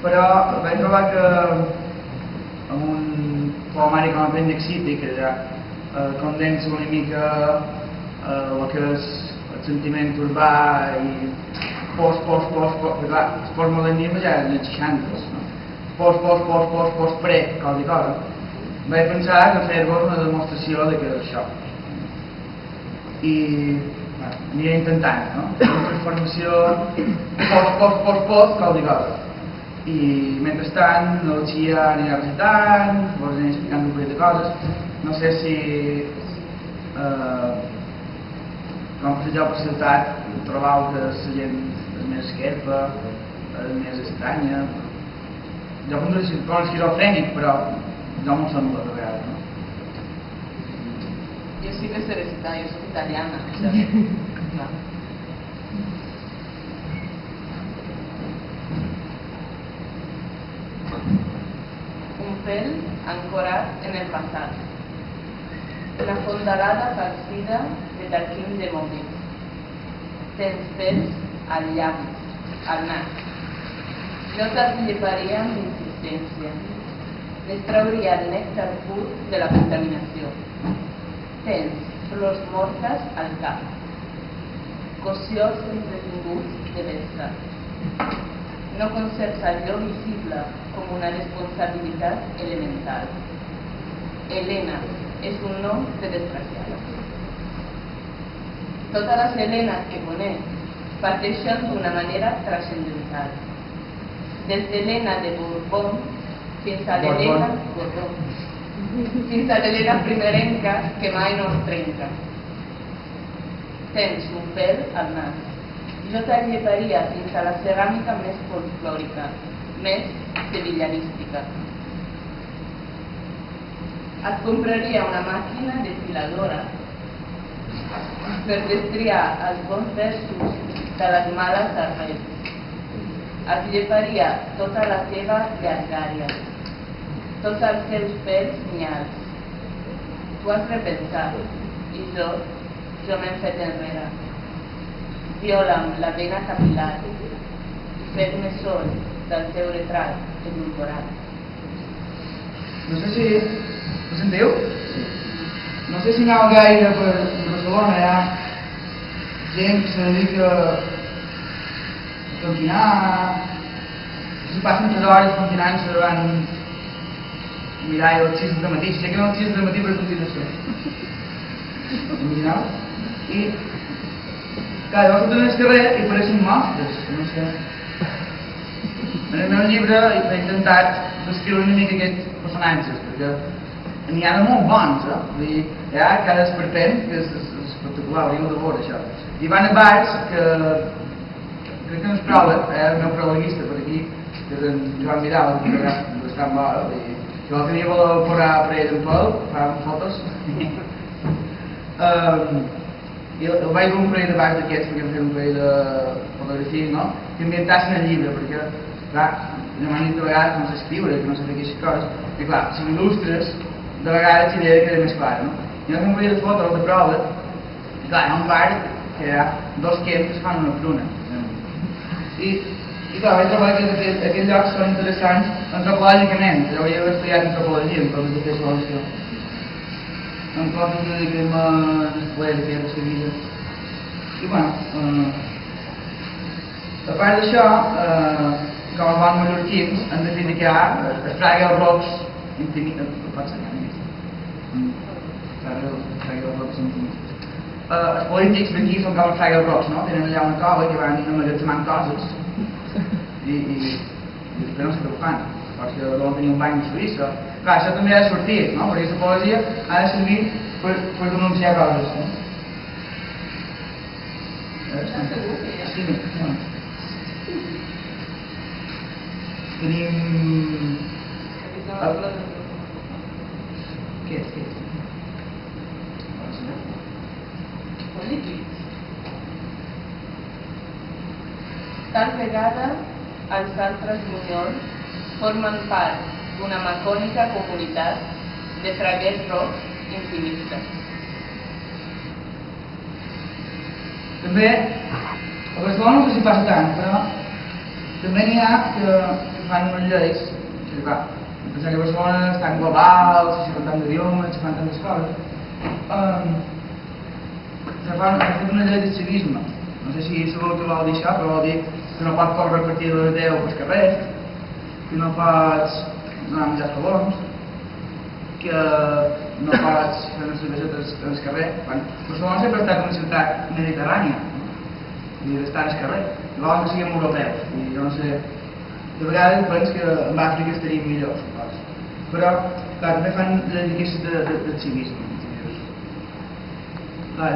però vaig trobar que amb un poemari com Appendix City, que ja condensa una mica el que és el sentiment urbà i clar, el postmodernisme ja és dels 60, no? Pre, cosa i cosa. Vaig pensar que fer-vos una demostració de què és això. I aniré intentant, no? Una transformació cosa i cosa. I mentrestant la Xia anirà recitant, vos aniré explicant un parell de coses. No sé si quan passegeu per ciutat trobau que la gent és més esquerpa, és més estranya. Jo com que soc esquizofrènic, però jo m'ho sembla de vegades, no? Yo sí que sé recitar, yo soy italiana, o sea, no. Un pèl ancorat en el passat. Una fondalada farcida de taquim de mòbils. Tens pèls al llavi, al nas. Jo te'ls lleparia amb insistència. Les trauria el nèctar pur de la contaminació. Tens flors mortes al cap. Cossiols entretinguts de l'estat. No conceps allò visible com una responsabilitat elemental. Helena és un nom de desgraciada. Totes les Helenes que conec parteixen d'una manera transcendental. Des d'Helena de Bourbon fins a l'Helena primerenca que mai no es trenca. Tens un pèl al nas. Jo te'l lleparia fins a la ceràmica més folclòrica, més sevillanística. Et compraria una màquina desfiladora per destriar els bons versos de les males arrels. Et lleparia tota la teva llargària, tots els teus pèls nyals. Tu has repensat, i jo m'he fet enrere. Viola'm la vena capil·lar i fer-me sol del teu retrat edulcorat. No sé si... Ho sentiu? No sé si aneu gaire per Barcelona, hi ha gent que se dedica a cantinar, si passen 3 hores cantinant-se davant un mirall a les 6 del matí, sé que no a les 6 del matí per continuació. Imagineu? I clar, llavors surten al carrer i apareixen mostres, no sé. En el meu llibre he intentat descriure una mica aquests personatges, perquè n'hi ha de molt bons, vull dir, hi ha cada esperpent que és espectacular, hauríeu de veure això. I van a bars que crec que no es prova, el meu prologuista per aquí, que és en Joan Vidal, que és bastant bo, i que l'altre dia vol porrar per ell en Pol, farà fotos. I el vaig veure un parell de bars d'aquests, perquè hem fet un parell de fotografies, no? Que ambientassin el llibre, perquè, clar, jo m'han dit de vegades que no sé escriure, que no sé fer aquestes coses, i clar, si m'il·lustres, de vegades l'idea queda més clara, no? I no fem un parell de fotos de prova, i clar, hi ha un bar que hi ha 2 quents que es fan una pruna. I clar, vaig trobar que aquests llocs són interessants antropològicament, jo hauria estudiat antropologia, en comptes de fer solució. En comptes de dedicar-me a l'escola de fer Sevilla. I bueno, a part d'això, com a bons mallorquins, hem de dir que hi ha els Fraggle Rocks intimistes. Els polítics d'aquí són com els Fraggle Rocks, no? Tenen allà una cova que van emmagatzemant coses i després no sé què ho fan. Perquè deuen tenir un bany de Suïssa. Clar, això també ha de sortir, no? Perquè aquesta poesia ha de servir per denunciar coses. Sí, no. Tenim... Què és? Polítics. Tal vegada els altres bunyols formen part d'una macònica comunitat de fraguers rocs intimistes. També, a Barcelona no sé si passa tant, però També n'hi ha que fan unes lleis, que clar, pensar que Barcelona és tan global, se fan tant d'idiomes, se fan tantes coses, han fet una llei de civisme. No sé si sabeu què vol dir això, però vol dir que no pots córrer a partir de les 10 pels carrers, que no pots donar menjar talons, que no pots fer una cerveseta al carrer. Barcelona sempre ha estat una ciutat mediterrània, i d'estar al carrer. Volen que siguem europeus. I jo no sé, de vegades penso que en Àfrica estaríem millor, suposo. Però, clar, també fan les d'aquestes de civisme. Clar,